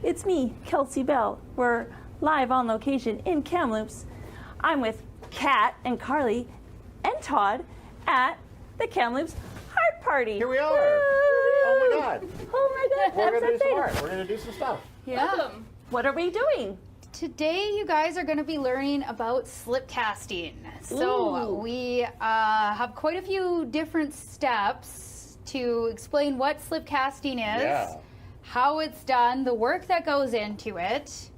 it's me, Kelsey Bell. We're live on location in Kamloops. I'm with Kat and Carly and Todd at the Kamloops Heart Party. Here we are. Woo! Oh my God. Oh my God. We're that's going to do some exciting. art. We're going to do some stuff. Yeah. Welcome. What are we doing? Today, you guys are going to be learning about slip casting. So Ooh. we have quite a few different steps to explain what slip casting is, Yeah. how it's done, the work that goes into it.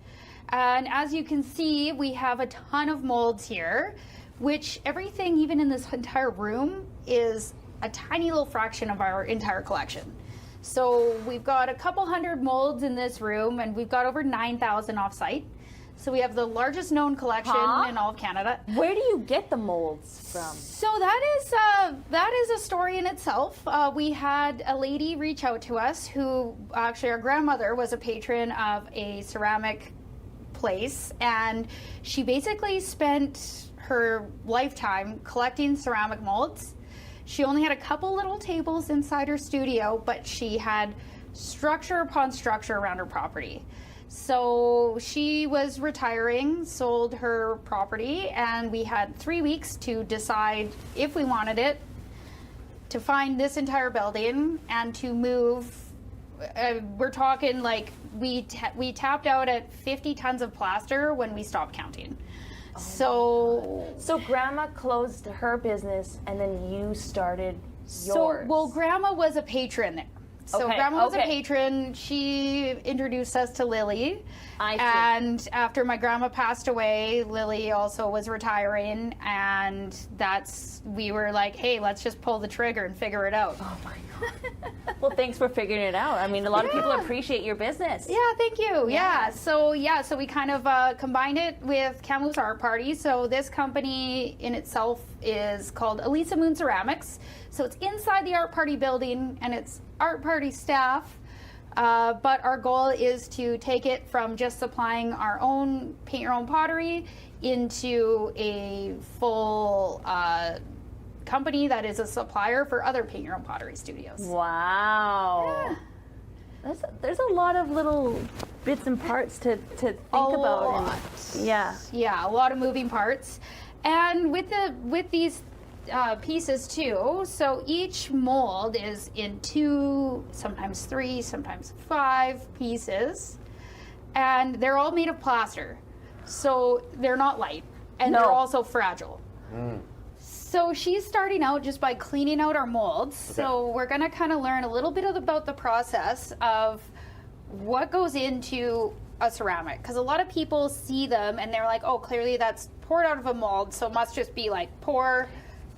And as you can see, we have a ton of molds here, which everything, even in this entire room, is a tiny little fraction of our entire collection. So we've got a couple hundred molds in this room, and we've got over 9,000 off-site. So we have the largest known collection in all of Canada. Where do you get the molds from? So that is a story in itself. We had a lady reach out to us who, actually our grandmother was a patron of a ceramic place, and she basically spent her lifetime collecting ceramic molds. She only had a couple little tables inside her studio, but she had structure upon structure around her property. So she was retiring, sold her property, and we had 3 weeks to decide if we wanted it, to find this entire building, and to move. We're talking like we tapped out at 50 tons of plaster when we stopped counting. So Grandma closed her business, and then you started yours. Well, Grandma was a patron there. So Okay, Grandma was a okay. patron. She introduced us to Lily. I see. And after my grandma passed away, Lily also was retiring, and we were like, hey, let's just pull the trigger and figure it out. Oh my God. Well, thanks for figuring it out. I mean, a lot of people appreciate your business. Yeah, thank you. Yeah. So we kind of combined it with Kamloops Art Party. So this company in itself is called Elisa Moon Ceramics. So it's inside the Art Party building, and it's Art Party staff. But our goal is to take it from just supplying our own paint your own pottery into a full company that is a supplier for other paint your own pottery studios. Wow. Yeah. There's a lot of little bits and parts to think about. And, yeah. Yeah, a lot of moving parts. And with these pieces too, so each mold is in 2, sometimes 3, sometimes 5 pieces, and they're all made of plaster, so they're not light, and they're also fragile. So she's starting out just by cleaning out our molds. So we're gonna kind of learn a little bit about the process of what goes into a ceramic, because a lot of people see them and they're like, oh, clearly that's poured out of a mold, so it must just be like pour.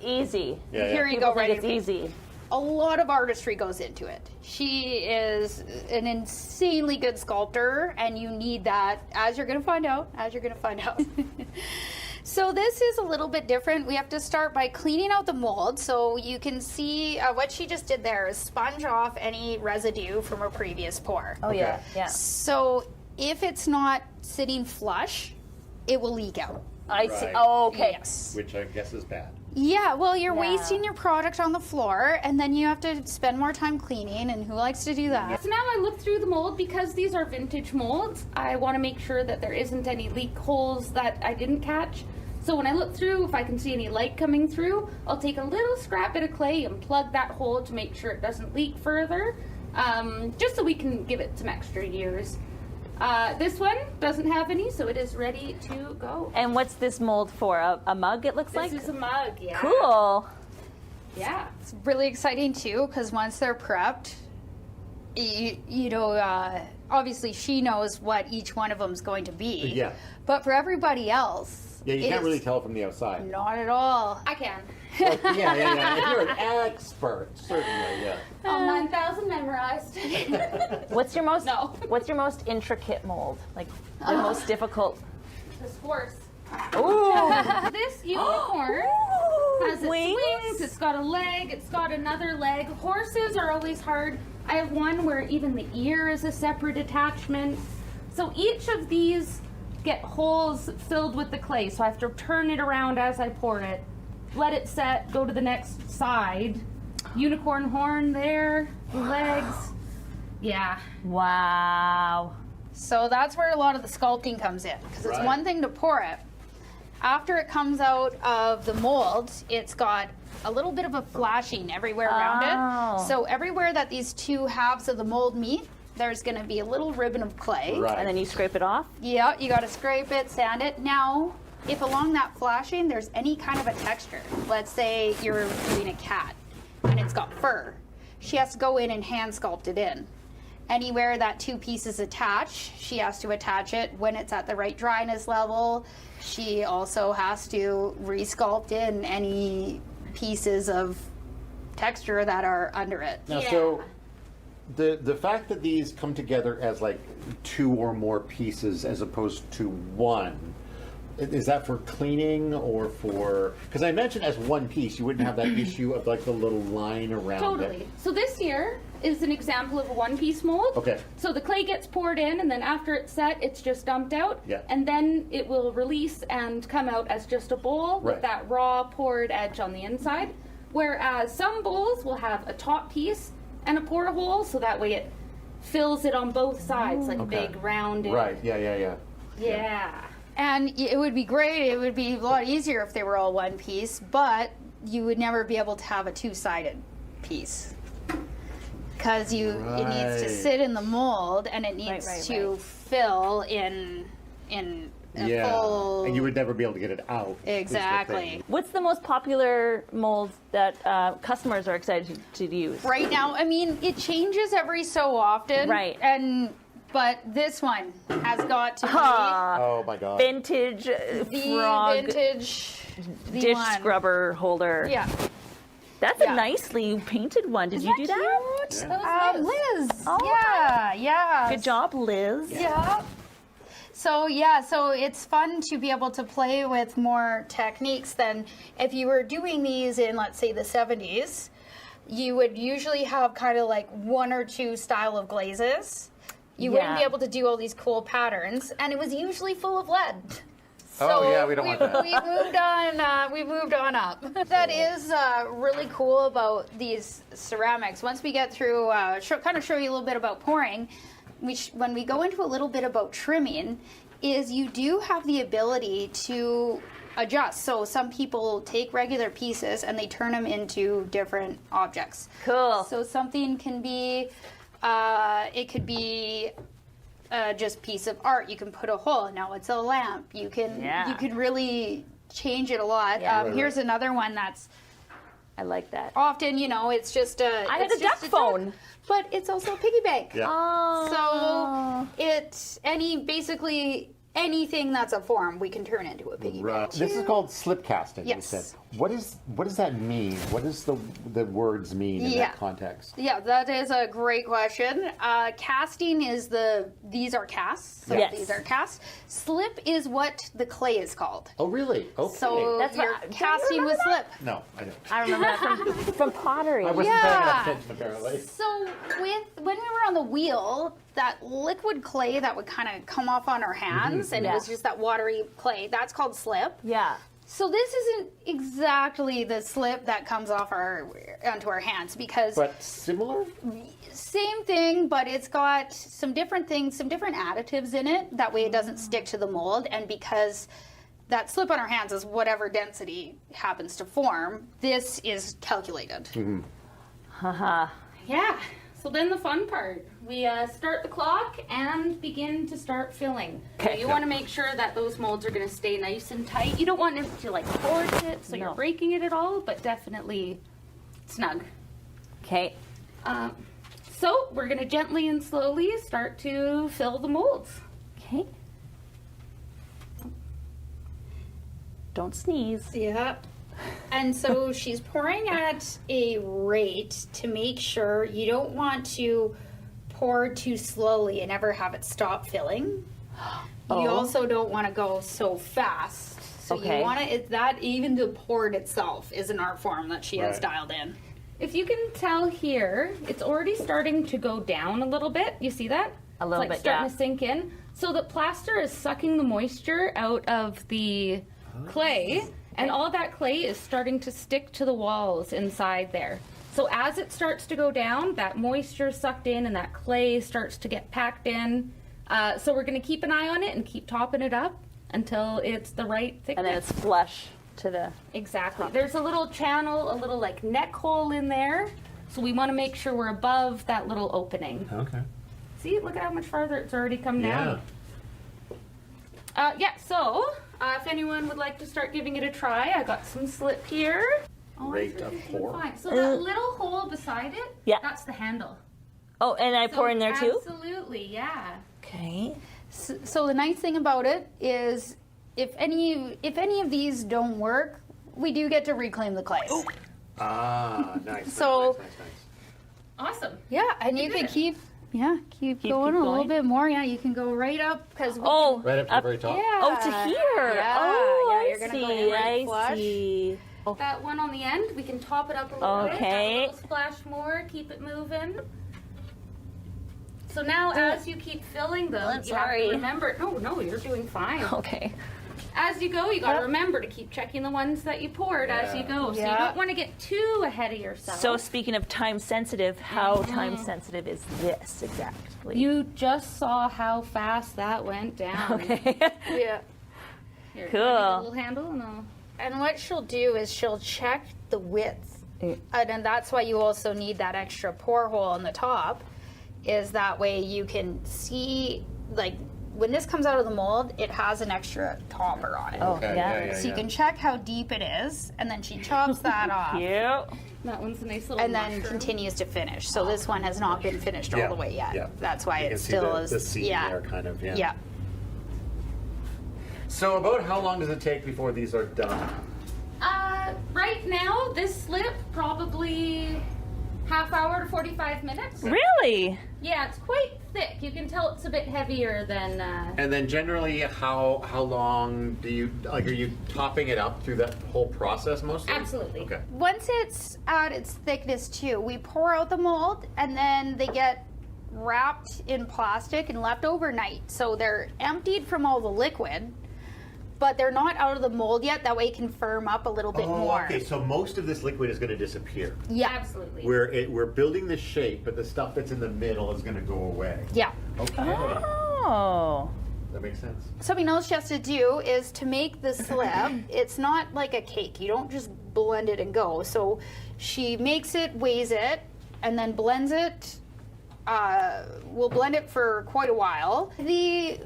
Easy. Yeah, Here you People go, think ready. it's easy. A lot of artistry goes into it. She is an insanely good sculptor, and you need that, as you're going to find out. So this is a little bit different. We have to start by cleaning out the mold. So you can see what she just did there is sponge off any residue from a previous pour. Oh, yeah. Yeah. So if it's not sitting flush, it will leak out. I see. Right. Oh, okay. Yes. Which I guess is bad. Yeah, well, you're Yeah. wasting your product on the floor, and then you have to spend more time cleaning, and who likes to do that? So now I look through the mold, because these are vintage molds. I want to make sure that there isn't any leak holes that I didn't catch. So when I look through, if I can see any light coming through, I'll take a little scrap bit of clay and plug that hole to make sure it doesn't leak further, just so we can give it some extra years. This one doesn't have any, so it is ready to go. And what's this mold for? A mug, it looks like? This is a mug, yeah. Cool. Yeah. It's really exciting, too, because once they're prepped, you know, obviously she knows what each one of them is going to be. Yeah. But for everybody else, Yeah, you can't it's really tell from the outside. not at all. I can. Yeah. If you're an expert, certainly, yeah. All 9,000 memorized. What's your most No. What's your most intricate mold? Like the most difficult? This horse. Ooh. This unicorn has its wings, it's got a leg, it's got another leg. Horses are always hard. I have one where even the ear is a separate attachment. So each of these get holes filled with the clay, so I have to turn it around as I pour it. Let it set, go to the next side. Unicorn horn there, legs. Yeah. Wow. So that's where a lot of the sculpting comes in, because it's Right. one thing to pour it. After it comes out of the mold, it's got a little bit of a flashing everywhere around Oh. it. So everywhere that these two halves of the mold meet, there's going to be a little ribbon of clay. Right. And then you scrape it off? Yeah, you got to scrape it, sand it. Now, if along that flashing there's any kind of a texture, let's say you're doing a cat and it's got fur, she has to go in and hand sculpt it in. Anywhere that two pieces attach, she has to attach it when it's at the right dryness level. She also has to resculpt in any pieces of texture that are under it. Now, so the fact that these come together as like two or more pieces as opposed to one, is that for cleaning or for? Because I mentioned as one piece, you wouldn't have that issue of like the little line around Totally. it. So this here is an example of a one-piece mold. Okay. So the clay gets poured in, and then after it's set, it's just dumped out. Yeah. And then it will release and come out as just a bowl Right. with that raw poured edge on the inside. Whereas some bowls will have a top piece and a pour hole, so that way it fills it on both sides, like Okay. a big rounded. Right. Yeah. Yeah. And it would be great, it would be a lot easier if they were all one piece, but you would never be able to have a two-sided piece. Because it needs to Right. sit in the mold and it needs right, to right. fill in a Yeah. full... And you would never be able to get it out. is the Exactly. thing. What's the most popular mold that customers are excited to use? Right now, I mean, it changes every so often. Right. But this one has got to be Oh my God. Vintage the frog vintage the dish one. scrubber holder. Yeah. That's Yeah. a nicely painted one. Did you do that? Cute? Yeah. Liz. Oh, Yeah. Good job, Liz. Yeah. So it's fun to be able to play with more techniques than if you were doing these in, let's say, the 70s. You would usually have kind of like one or two style of glazes. You wouldn't Yeah. be able to do all these cool patterns, and it was usually full of lead. Oh, yeah, we don't want that. We moved on. We moved on up. That is really cool about these ceramics. Once we get through, kind of show you a little bit about pouring. When we go into a little bit about trimming, is you do have the ability to adjust. So some people take regular pieces and they turn them into different objects. Cool. So something can be, it could be just piece of art. You can put a hole. Now it's a lamp. You can really change it a lot. Yeah. Here's another one that's I like that. often, it's just a. I had it's a duck just phone. but it's also a piggy bank. Yeah. Oh. So it's basically anything that's a form we can turn into a piggy Right. bank. This is called slip casting. Yes. You said. What does that mean? What does the words mean in Yeah. that context? Yeah, that is a great question. Casting is these are casts. So Yes. these are casts. Slip is what the clay is called. Oh, really? Okay. So That's you're what- don't you casting with remember slip. No, I don't. I remember that from pottery. I wasn't Yeah. paying enough attention, apparently. So when we were on the wheel, that liquid clay that would kind of come off on our hands, and it was Yeah. just that watery clay, that's called slip. Yeah. So this isn't exactly the slip that comes off onto our hands, because But similar? same thing, but it's got some different things, some different additives in it. That way it doesn't stick to the mold, and because that slip on our hands is whatever density happens to form, this is calculated. Haha. Yeah. So then the fun part, we start the clock and begin to start filling. So Okay. you want to make sure that those molds are going to stay nice and tight. You don't want it to like force it so No. you're breaking it at all, but definitely snug. Okay. So we're going to gently and slowly start to fill the molds. Okay. Don't sneeze. Yeah. And so she's pouring at a rate to make sure you don't want to pour too slowly and ever have it stop filling. You also don't want to go so fast. So Okay. you want to, that even the poured itself is an art form that she has Right. dialed in. If you can tell here, it's already starting to go down a little bit. You see that? A little it's like bit, starting yeah. to sink in. So the plaster is sucking the moisture out of the clay, and all that clay is starting to stick to the walls inside there. So as it starts to go down, that moisture is sucked in and that clay starts to get packed in. So we're going to keep an eye on it and keep topping it up until it's the right thickness. And then it's flush to the... Exactly. There's a little channel, a little like neck hole in there. So we want to make sure we're above that little opening. Okay. See, look at how much farther it's already come Yeah. down. So if anyone would like to start giving it a try, I got some slip here. Rate of pour. Fine. So that little hole beside it, Yeah. that's the handle. Oh, and I pour in there too? Absolutely, yeah. Okay. So the nice thing about it is, if any of these don't work, we do get to reclaim the clay. Ah, nice. So- nice. Awesome. Yeah, and you can keep going keep a little going. bit more. Yeah, you can go right up because Oh, Right up to the very top. yeah. oh, to here. Yeah, Oh, yeah, I you're gonna go see. right I flush. see. That one on the end, we can top it up a little bit. Okay. Add a little splash more, keep it moving. So now as you keep filling them, I'm you sorry. have to remember, no, you're doing fine. Okay. As you go, you gotta remember to keep checking the ones that you poured as you go. So you Yeah. don't wanna get too ahead of yourself. So speaking of time sensitive, how time sensitive is this exactly? you just saw how fast that went down. Okay. Yeah. Here, Cool. can I get the little handle and I'll... And what she'll do is she'll check the width. And then that's why you also need that extra pour hole on the top, is that way you can see, like, when this comes out of the mold, it has an extra topper on it. Oh, Okay, yeah. So you can check how deep it is, and then she chops that off. Cute. That one's a nice little And then mushroom. continues to finish. So this one has not been finished all the way yet. Yeah. That's why You it can see still the, is. the seam yeah. there, kind of. Yeah. Yeah. So about how long does it take before these are done? Right now, this slip probably half hour to 45 minutes. Really? Yeah, it's quite thick. You can tell it's a bit heavier than. And then generally, how long do you like? Are you topping it up through that whole process mostly? Absolutely. Okay. Once it's at its thickness too, we pour out the mold, and then they get wrapped in plastic and left overnight. So they're emptied from all the liquid, but they're not out of the mold yet. That way it can firm up a little bit more. Okay. So most of this liquid is going to disappear. Yeah. Absolutely. We're building the shape, but the stuff that's in the middle is going to go away. Yeah. Okay. Oh. That makes sense. Something else she has to do is to make the slip. It's not like a cake. You don't just blend it and go. So she makes it, weighs it, and then blends it. We'll blend it for quite a while. The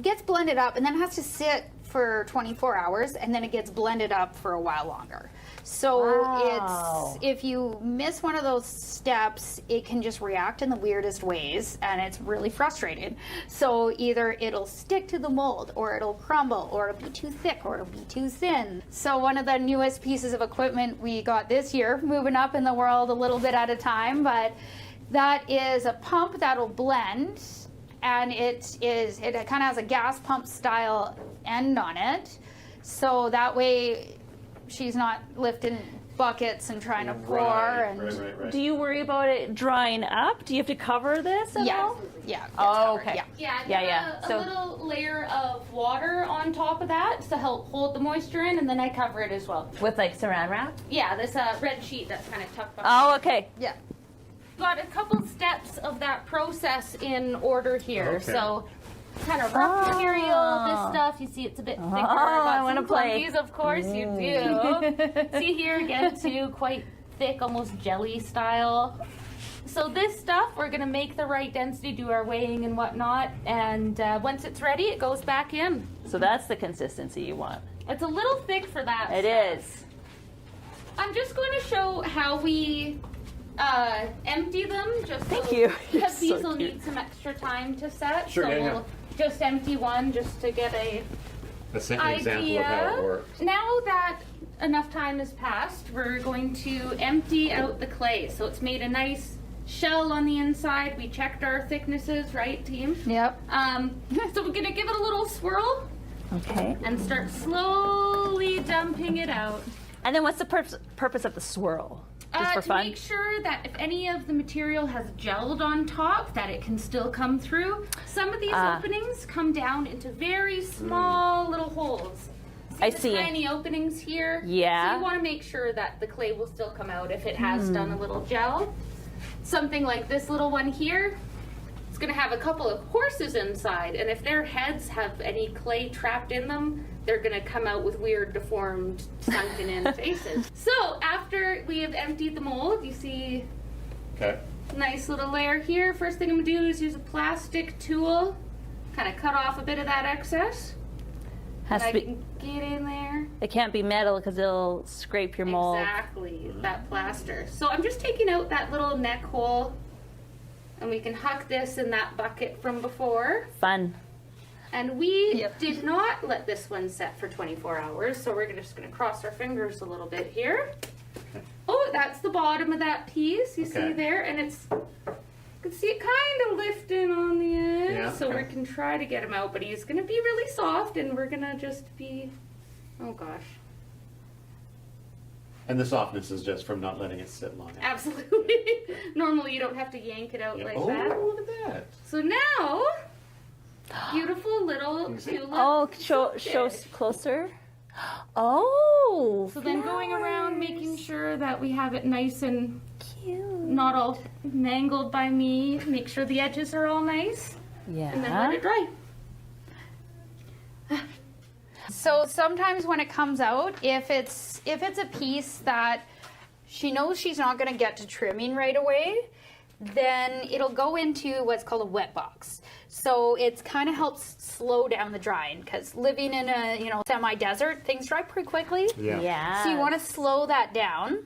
gets blended up and then has to sit for 24 hours, and then it gets blended up for a while longer. So Wow. it's, if you miss one of those steps, it can just react in the weirdest ways, and it's really frustrating. So either it'll stick to the mold, or it'll crumble, or it'll be too thick, or it'll be too thin. So one of the newest pieces of equipment we got this year, moving up in the world a little bit at a time, but that is a pump that'll blend, and it kind of has a gas pump style end on it, so that way she's not lifting buckets and trying to pour. Right. Do you worry about it drying up? Do you have to cover this at Yeah, all? yeah. it's Oh, covered, okay. Yeah. Yeah, So- a little layer of water on top of that to help hold the moisture in, and then I cover it as well. With like saran wrap? Yeah, this red sheet that's kind of tucked behind. Oh, okay. Yeah. Got a couple steps of that process in order here. Okay. So kind of rough material, this stuff, you see it's a bit thicker. I wanna some play. clumpies, of course you do. See here again too, quite thick, almost jelly style. So this stuff, we're gonna make the right density, do our weighing and whatnot, and once it's ready, it goes back in. So that's the consistency you want. It's a little thick for that It stuff. is. I'm just going to show how we empty them. Just Thank so, you. You're because these so will cute. need some extra time to set. Sure, so yeah, we'll just empty one just to get a An example of how it idea. works. Now that enough time has passed, we're going to empty out the clay. So it's made a nice shell on the inside. We checked our thicknesses, right, team? Yep. So we're gonna give it a little swirl Okay. and start slowly dumping it out. And then what's the purpose of the swirl? Just for to fun? make sure that if any of the material has gelled on top, that it can still come through. Some of these openings come down into very small little holes. I the see. tiny openings here. Yeah. So you want to make sure that the clay will still come out if it has done a little gel. Something like this little one here. it's going to have a couple of horses inside, and if their heads have any clay trapped in them, they're going to come out with weird, deformed, sunken in faces. So after we have emptied the mold, you see Okay. nice little layer here. First thing I'm going to do is use a plastic tool, kind of cut off a bit of that excess. Has And to I be, can get in there. it can't be metal because it'll scrape your mold. Exactly, that plaster. So I'm just taking out that little neck hole, and we can huck this in that bucket from before. Fun. And we did not let this one set for 24 hours, so we're just going to cross our fingers a little bit here. Oh, that's the bottom of that piece, you see there, and it's, you can see it kind of lifting on the edge, Yeah, so okay. we can try to get him out, but he's going to be really soft, and we're going to just be, oh gosh. And the softness is just from not letting it sit long enough. Absolutely. Normally you don't have to yank it out Yeah. like Oh, that. look at that. So now, beautiful little tulip. Oh, show closer. Oh, So then going around making sure that we have it nice and cute. not all mangled by me. Make sure the edges are all nice. And then let Yeah. it dry. So sometimes when it comes out, if it's a piece that she knows she's not going to get to trimming right away, then it'll go into what's called a wet box. So it kind of helps slow down the drying, because living in a semi-desert, things dry pretty quickly. Yeah. Yeah. So you want to slow that down.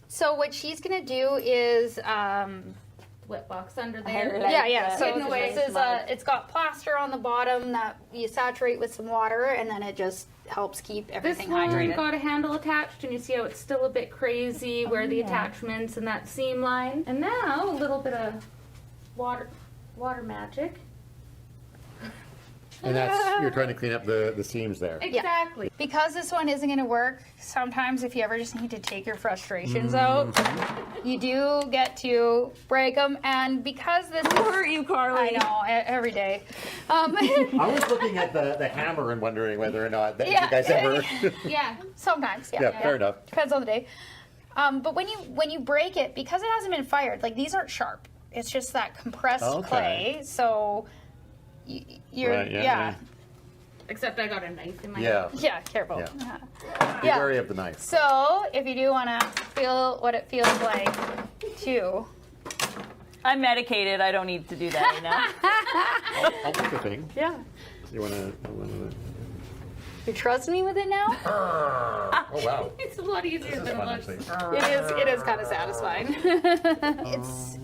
So what she's going to do is Wet box under I there. like yeah. that. So Hidden away. this is it's got plaster on the bottom that you saturate with some water, and then it just helps keep This everything one hydrated. got a handle attached, and you see how it's still a bit crazy where the yeah. attachments and that seam line. And now a little bit of water magic. And that's, you're trying to clean up the seams there. Exactly. Because this one isn't going to work, sometimes if you ever just need to take your frustrations out, you do get to break them. And because this Hurt you, Carly. I know, every day. I was looking at the hammer and wondering whether or not that Yeah. you guys ever. Yeah. Sometimes, yeah. Yeah, fair enough. Depends on the day. But when you break it, because it hasn't been fired, like these aren't sharp. It's just that compressed Okay. clay. So you're Right, yeah. Except I got a knife in my Yeah. hand. Yeah, careful. Yeah. Yeah. Be wary of the knife. So if you do want to feel what it feels like too. I'm medicated. I don't need to do that right I'll do the thing. Yeah. You wanna? You trust me with it now? Oh wow. It's a lot easier than it Fun, looks. actually. It is kind of satisfying.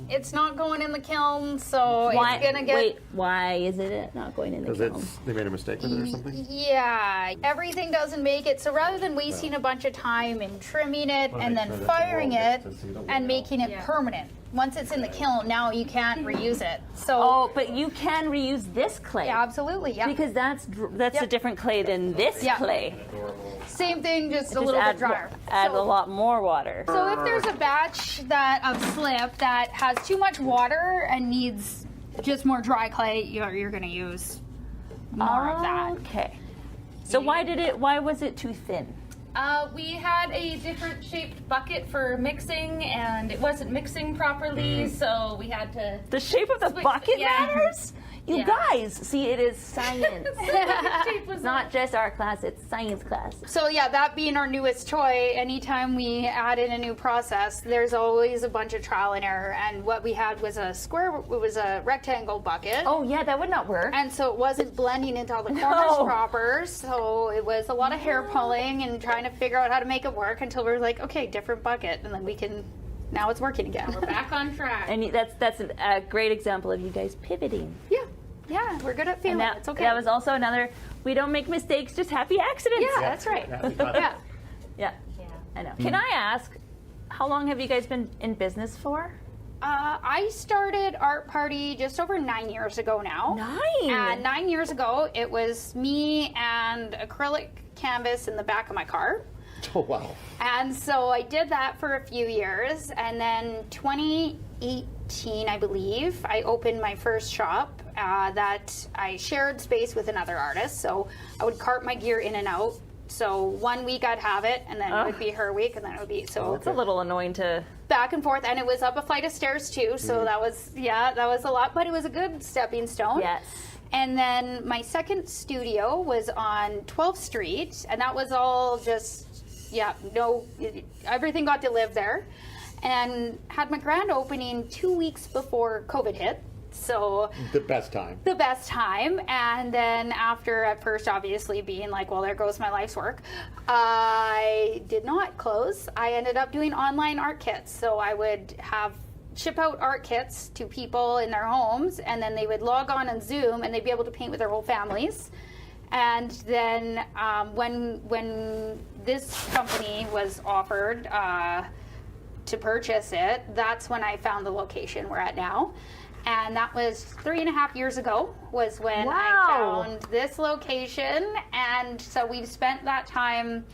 it's not going in the kiln, so Why? it's gonna get. Wait, why is it not going in the Because kiln? they made a mistake with it or something. Yeah, everything doesn't make it. So rather than wasting a bunch of time in trimming it and then firing it and making it Yeah. permanent, once it's in the kiln, now you can't reuse it. So Oh, but you can reuse this clay. yeah, absolutely, yeah. Because that's Yep. a different clay than this Yeah. clay. Same thing, just a Just little add, bit drier. add So- a lot more water. So if there's a batch of slip that has too much water and needs just more dry clay, you're going to use more of that. Okay. So why was it too thin? We had a different shaped bucket for mixing, and it wasn't mixing properly, so we had to. The shape of the Switch- bucket yeah. matters? You Yeah. guys, see, it is science. shape was It's not just our class, it's science class. So yeah, that being our newest toy, anytime we add in a new process, there's always a bunch of trial and error. And what we had was a rectangle bucket. Oh yeah, that would not work. And so it wasn't blending into all the corners No. proper. So it was a lot of hair pulling and trying to figure out how to make it work until we were like, okay, different bucket. And then now it's working again. We're back on track. And that's a great example of you guys pivoting. Yeah, we're good at feeling. And It's okay. that was also another, we don't make mistakes, just happy accidents. yeah, that's right. Yeah. Yeah. Yeah, I know. Can I ask, how long have you guys been in business for? I started Art Party just over 9 years ago now. 9? And 9 years ago, it was me and acrylic canvas in the back of my car. Oh wow. And so I did that for a few years. And then 2018, I believe, I opened my first shop that I shared space with another artist. So I would cart my gear in and out. So 1 week I'd have it, and then it would be her week, and then it would be so. It's a little annoying to back and forth, and it was up a flight of stairs too. So that was a lot, but it was a good stepping stone. Yes. And then my second studio was on 12th Street, and that was all just, everything got to live there. And had my grand opening 2 weeks before COVID hit. So The best time. And then after, at first, obviously being like, well, there goes my life's work, I did not close. I ended up doing online art kits. So I would ship out art kits to people in their homes, and then they would log on Zoom, and they'd be able to paint with their whole families. And then when this company was offered to purchase it, that's when I found the location we're at now. And that was 3.5 years ago was when I found this location. And so we've spent that time,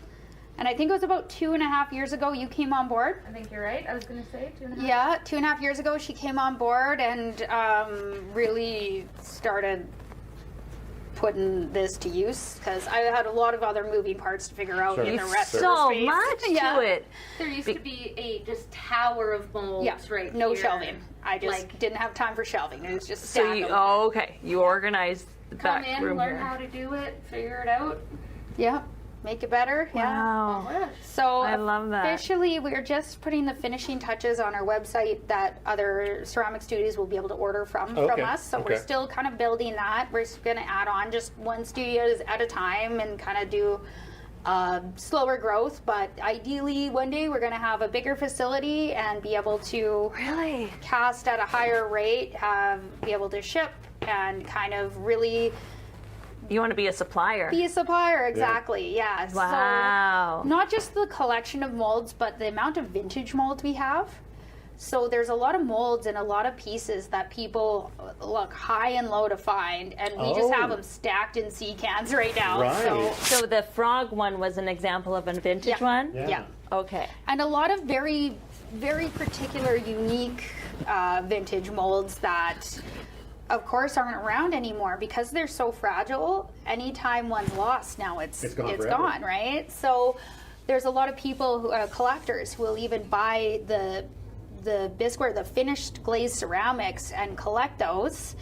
and I think it was about 2.5 years ago you came on board. I think you're right. I was going to say 2.5. Yeah, 2.5 years ago she came on board and really started putting this to use, because I had a lot of other moving parts to figure out in the rest of the So space. much to it. There used to be a just tower of molds right no here. shelving. I just didn't have time for shelving. It was just So stack you, them. okay. You organized the Come back in, room learn here. how to do it, figure it out. Yeah, make it better. Yeah. Wow. So I love that. officially, we're just putting the finishing touches on our website that other ceramic studios will be able to order from us. So we're still kind of building that. We're going to add on just one studio at a time and kind of do slower growth. But ideally, one day we're going to have a bigger facility and be able to Really? cast at a higher rate, be able to ship, and kind of really You want to be a supplier. be a supplier. Exactly. Yeah. Wow. So not just the collection of molds, but the amount of vintage molds we have. So there's a lot of molds and a lot of pieces that people look high and low to find, and we just have them stacked in sea cans right now. Right. So the frog one was an example of a vintage one? Yeah. Okay. And a lot of very, very particular, unique vintage molds that, of course, aren't around anymore because they're so fragile. Anytime one's lost, now it's gone, right? So there's a lot of people who are collectors who will even buy the bisqueware, the finished glazed ceramics, and collect those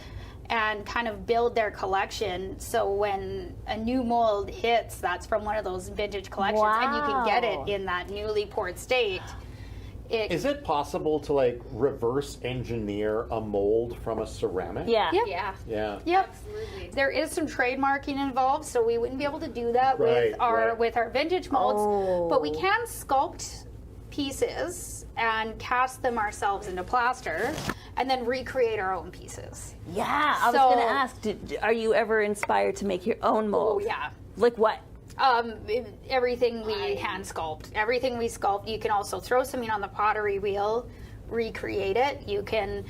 and kind of build their collection. So when a new mold hits, that's from one of those vintage collections, and you can get it in that newly poured state. Is it possible to like reverse engineer a mold from a ceramic? Yeah. Yeah. Yeah. Yep. Absolutely. There is some trademarking involved, so we wouldn't be able to do that with our vintage molds. But we can sculpt pieces and cast them ourselves into plaster, and then recreate our own pieces. Yeah. I was going to ask, are you ever inspired to make your own mold? Oh yeah. Like what? Everything we hand sculpt. Everything we sculpt. You can also throw something on the pottery wheel, recreate it. You can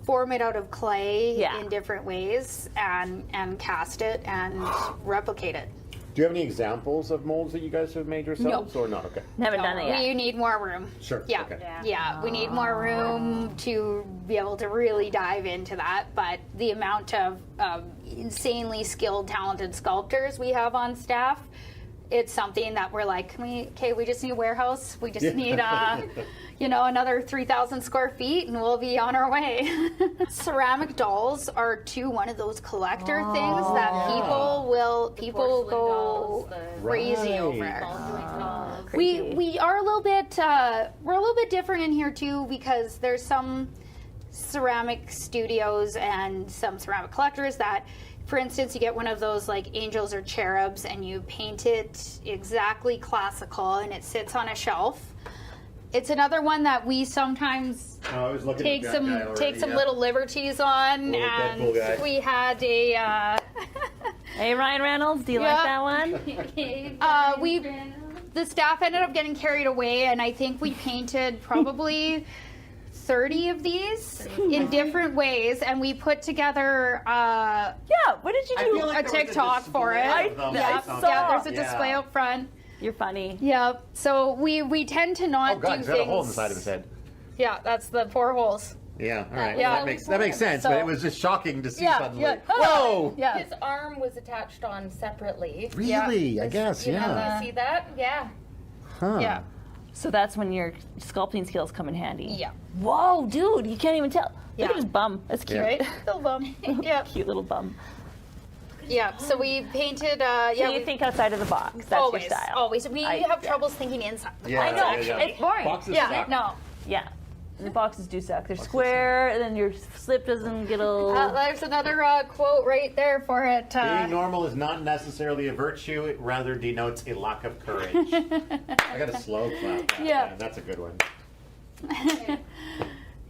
form it out of clay in different ways and cast it and replicate it. Do you have any examples of molds that you guys have made yourselves, or not? Okay. Haven't done it yet. We need more room. Sure. Yeah. Okay. Yeah. We need more room to be able to really dive into that. But the amount of insanely skilled, talented sculptors we have on staff, it's something that we're like, we just need a warehouse. We just need, another 3,000 square feet, and we'll be on our way. Ceramic dolls are one of those collector things that people go crazy over. We are a little bit we're a little bit different in here too, because there's some ceramic studios and some ceramic collectors that, for instance, you get one of those like angels or cherubs and you paint it exactly classical and it sits on a shelf. It's another one that we sometimes take some little liberties on, and we had a Hey, Ryan Reynolds, do you like that one? the staff ended up getting carried away, and I think we painted probably 30 of these in different ways, and we put together What did you do? a TikTok for it. There's a display out front. You're funny. Yeah, so we tend to not do he's things. got a hole in the side of his head. Yeah, that's the 4 holes. Yeah, all right. Yeah. Well, that makes sense, but it was just shocking to see suddenly. Yeah. Whoa! Yeah. His arm was attached on separately. Really? I guess, You yeah. see that? Yeah. Huh. Yeah. So that's when your sculpting skills come in handy. Yeah. Whoa, dude, you can't even tell. Yeah. Look at his bum. That's cute. Right? Little bum. Yeah. Cute little bum. Yeah. So we painted. So Yeah. you think outside of the box. That's always, your style. always. We I- have troubles thinking inside. Yeah, I know. yeah. It's boring. Boxes Yeah. suck. No. Yeah. The boxes do suck. They're square, and then your slip doesn't get a. There's another quote right there for it. Being normal is not necessarily a virtue. It rather denotes a lack of courage. I got a slow clap. That, Yeah. man. That's a good one.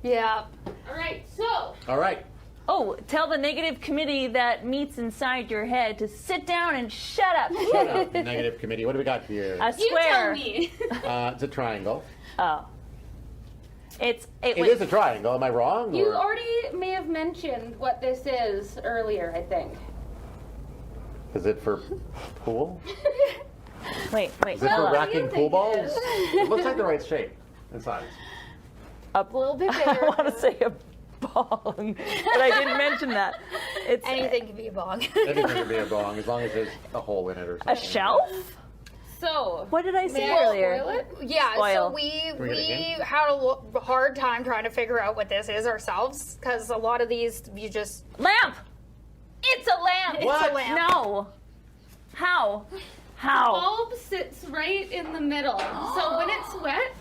Yeah. All right, so All right. Oh, tell the negative committee that meets inside your head to sit down and shut up. Shut up, negative committee. What do we got here? A you tell square. me. It's a triangle. Oh. It It is a triangle. Am I wrong? You or- already may have mentioned what this is earlier, I think. Is it for pool? Wait. Is it hold for on. racking think pool it balls? is? It looks like the right shape and size. A little bit I bigger. want to say a bong, but I didn't mention that. It's Anything can be a bong. Anything could be a bong as long as there's a hole in it or something. a shelf. So, What did I say may I earlier? spoil it? Yeah, Spoil. so we Can we get it again? had a hard time trying to figure out what this is ourselves because a lot of these you just Lamp. It's a lamp. What? It's a lamp. No. How? How? Bulb sits right in the middle. So when it's wet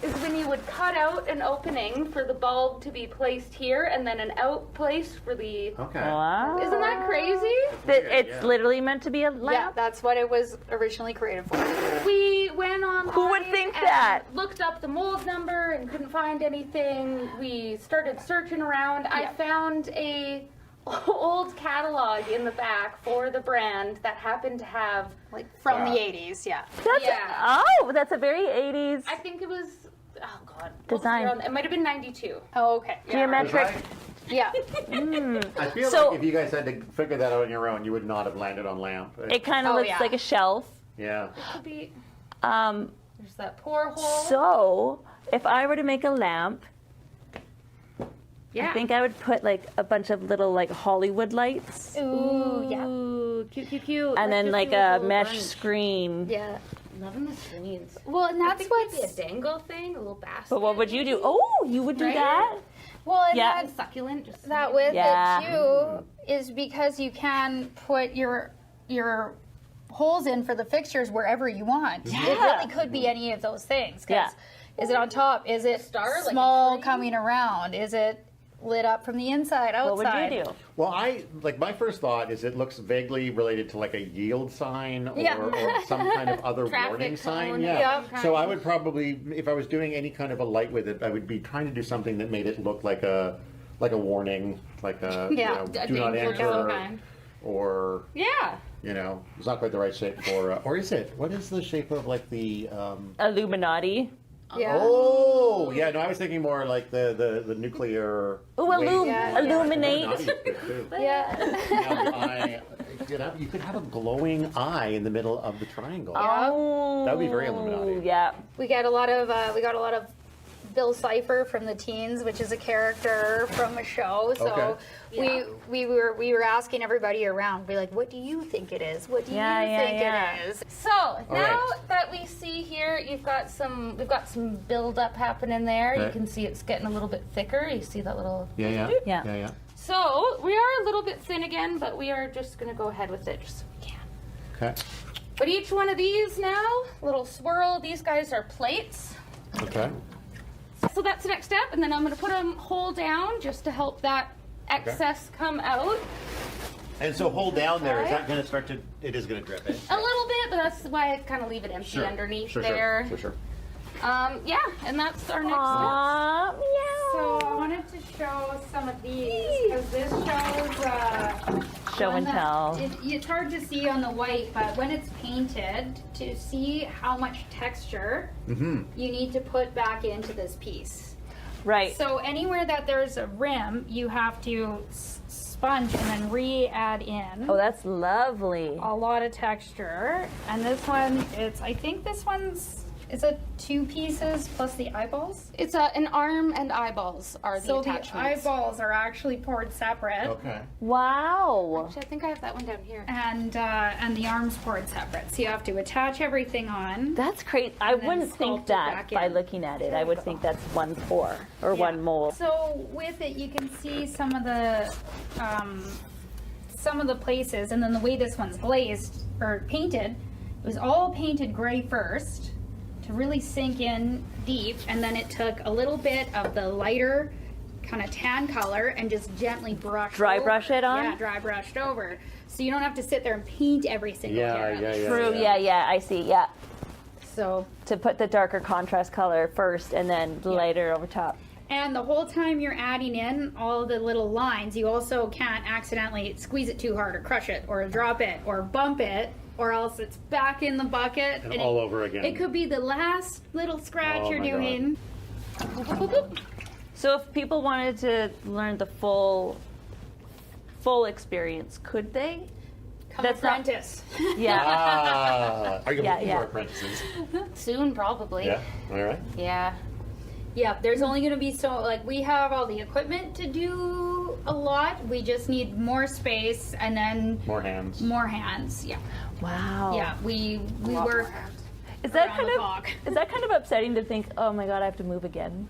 is when you would cut out an opening for the bulb to be placed here and then an out place for the... Okay. Wow. Isn't that crazy? It's Yeah. literally meant to be a Yeah, lamp. that's what it was originally created for. We went online. Who would think and that? Looked up the mold number and couldn't find anything. We started searching around. I Yeah. found a old catalog in the back for the brand that happened to have, Like from Wow. the 80s, yeah. That's Yeah. that's a very 80s I think it was, oh god, Design. It might have been 92. Oh, okay. Yeah. geometric. Yeah. I feel So- like if you guys had to figure that out on your own, you would not have landed on lamp. It kind of Oh, looks yeah. like a shelf. Yeah. Could be, Um, there's that pour hole. so if I were to make a lamp, yeah. I think I would put like a bunch of little like Hollywood lights, Ooh, yeah. Ooh, cute. and then Let's like just do a little mesh bunch. screen. Yeah. Loving the screens. Well, and I that's think maybe what's a dangle thing, a little basket. But what would you do? Oh, you would do Right? that? well, and Yeah. that, Succulent, just that with Yeah. it too is because you can put your holes in for the fixtures wherever you want. It Yeah. really could be any of those things. 'Cause Yeah. Is it on top? Is it star, like a small tree? coming around? Is it lit up from the inside, outside? What would you do? Well, my first thought is it looks vaguely related to like a yield sign or, Yeah. or some kind of other Traffic warning sign. cone. Yeah. Yeah. So I would probably, if I was doing any kind of a light with it, I would be trying to do something that made it look like a warning, like a Yeah. A do not danger enter, kind. or Yeah. it's not quite the right shape for, or is it? What is the shape of like the? Illuminati. Yeah. Oh, yeah. No, I was thinking more like the nuclear. Ooh, waste. Yeah. illuminate. Illuminati is good, too. Yeah. You could have a glowing eye in the middle of the triangle. Oh, That would be very Illuminati. Yeah. we got a lot of Bill Cipher from the Teens, which is a character from a show. So Okay. we were asking everybody around, be like, what do you think it is? What do you think it is? So now right. that we see here, we've got some buildup happening there. You Okay. can see it's getting a little bit thicker. You see that little. Yeah. So we are a little bit thin again, but we are just gonna go ahead with it just so we can. Okay. But each one of these now, little swirl. These guys are plates. Okay. So that's the next step, and then I'm gonna put them whole down just to help that excess come out. And so hold down there. Is that going to start to? It is going to drip in. A little bit, but that's why I kind of leave it empty underneath there. Sure. Yeah, and that's our next step. Aw, meow. So I wanted to show some of these because this shows Show and tell. It's hard to see on the white, but when it's painted, to see how much texture you need to put back into this piece. Right. So anywhere that there's a rim, you have to sponge and then re-add in Oh, that's lovely. a lot of texture. And this one, I think this one's Is it 2 pieces plus the eyeballs? It's an arm and eyeballs are the So the attachments. eyeballs are actually poured separate. Okay. Wow. Actually, I think I have that one down here. And the arms poured separate. So you have to attach everything on. That's crazy. I then wouldn't sculpt think it that back by in. looking at it. I would think that's one pour or Yeah. one mold. So with it, you can see some of the places, and then the way this one's glazed or painted, it was all painted gray first to really sink in deep, and then it took a little bit of the lighter kind of tan color and just gently brushed Dry over. brush it on? Yeah, dry brushed over. So you don't have to sit there and paint every single carrot. True. Yeah. I see. Yeah. So, To put the darker contrast color first and then lighter over top. and the whole time you're adding in all the little lines, you also can't accidentally squeeze it too hard or crush it or drop it or bump it, or else it's back in the bucket. And all over again. It could be the last little scratch Oh you're my God. doing. So if people wanted to learn the full experience, could they? Come That's not- apprentice. Yeah. Ah, are you Yeah, looking yeah. for apprentices? Soon, probably. Yeah. All right. Yeah. Yeah, there's only going to be so, like, we have all the equipment to do a lot. We just need more space and then More hands. more hands. Yeah. Wow. Yeah, we Lot work. more hands. Is that around kind the of clock. is that kind of upsetting to think? Oh my God, I have to move again.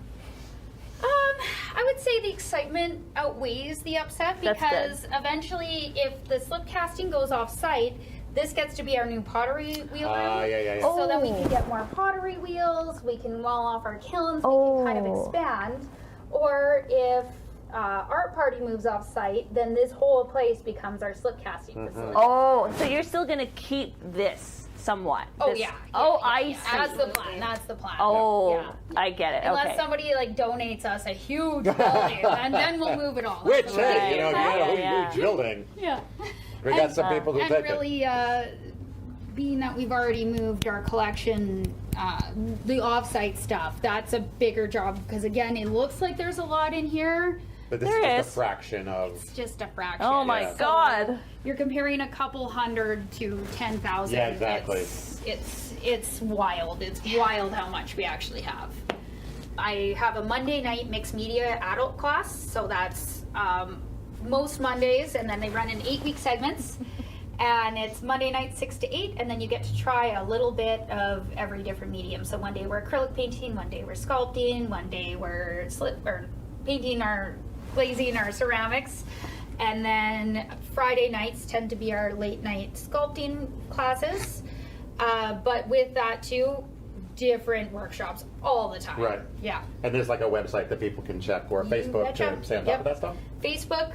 I would say the excitement outweighs the upset, That's because eventually, if the slip casting goes off site, this gets to be our new pottery wheel room. Yeah. So then we Oh. can get more pottery wheels, we can wall off our kilns, Oh. we can kind of expand. Or if art party moves off site, then this whole place becomes our slip casting facility. Oh, so you're still gonna keep this somewhat? Oh, This- yeah. Oh, Yeah, I yeah. see. That's the plan. That's the plan. Oh, Yeah. I get it. Unless Okay. somebody like donates us a huge building, and then we'll move it all. Which, That's hey, you know, if you had a Yeah. huge building, yeah. we got some people who And take it. really, being that we've already moved our collection, the off-site stuff, that's a bigger job, because again, it looks like there's a lot in here. But this There is just is. a fraction of. It's just a fraction. Oh my Yeah. God. You're comparing a couple hundred to 10,000. Yeah, exactly. It's wild. It's wild how much we actually have. I have a Monday night mixed media adult class, so that's most Mondays, and then they run in 8-week segments. And it's Monday night 6 to 8, and then you get to try a little bit of every different medium. So one day we're acrylic painting, one day we're sculpting, one day we're painting or glazing our ceramics. And then Friday nights tend to be our late night sculpting classes. But with that too, different workshops all the time. Right. Yeah. And there's like a website that people can check, or You Facebook betcha. to stay on top Yep. of that stuff. Facebook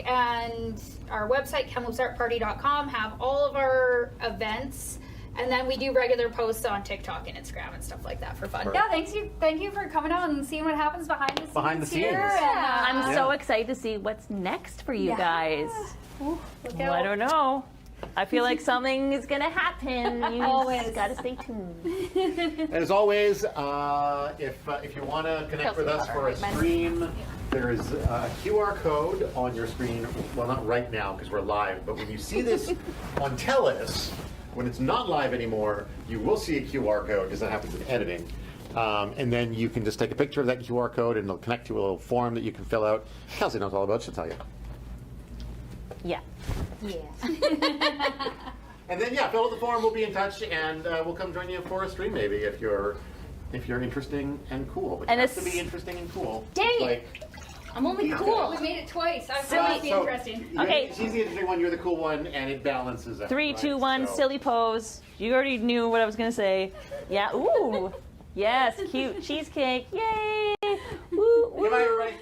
and our website, KamloopsArtParty.com, have all of our events. And then we do regular posts on TikTok and Instagram and stuff like that for fun. Perfect. Yeah, thank you for coming out and seeing what happens behind the scenes. Behind the here. scenes. And, I'm Yeah. so excited to see what's next for you Yeah. guys. Ooh, look Well, out. I don't know. I feel like something is gonna happen. You Always. gotta stay tuned. And as always, if you want to connect with us for a stream, there is a QR code on your screen. Well, not right now because we're live, but when you see this on TELUS, when it's not live anymore, you will see a QR code because that happens in editing. And then you can just take a picture of that QR code and it'll connect to a little form that you can fill out. Kelsey knows all about it, she'll tell you. Yeah. Yeah. And then yeah, fill out the form. We'll be in touch, and we'll come join you for a stream maybe if you're interesting and cool. But And you have to it's- be interesting and cool. Dang it. Like, I'm only cool. We made it twice. I'm trying to be interesting. Okay. She's the interesting one. You're the cool one, and it balances out. 3, right? 2, 1, So- silly pose. You already knew what I was gonna say. Yeah. Ooh. Yes. Cute cheesecake. Yay. Woo, woo. Goodbye, everybody.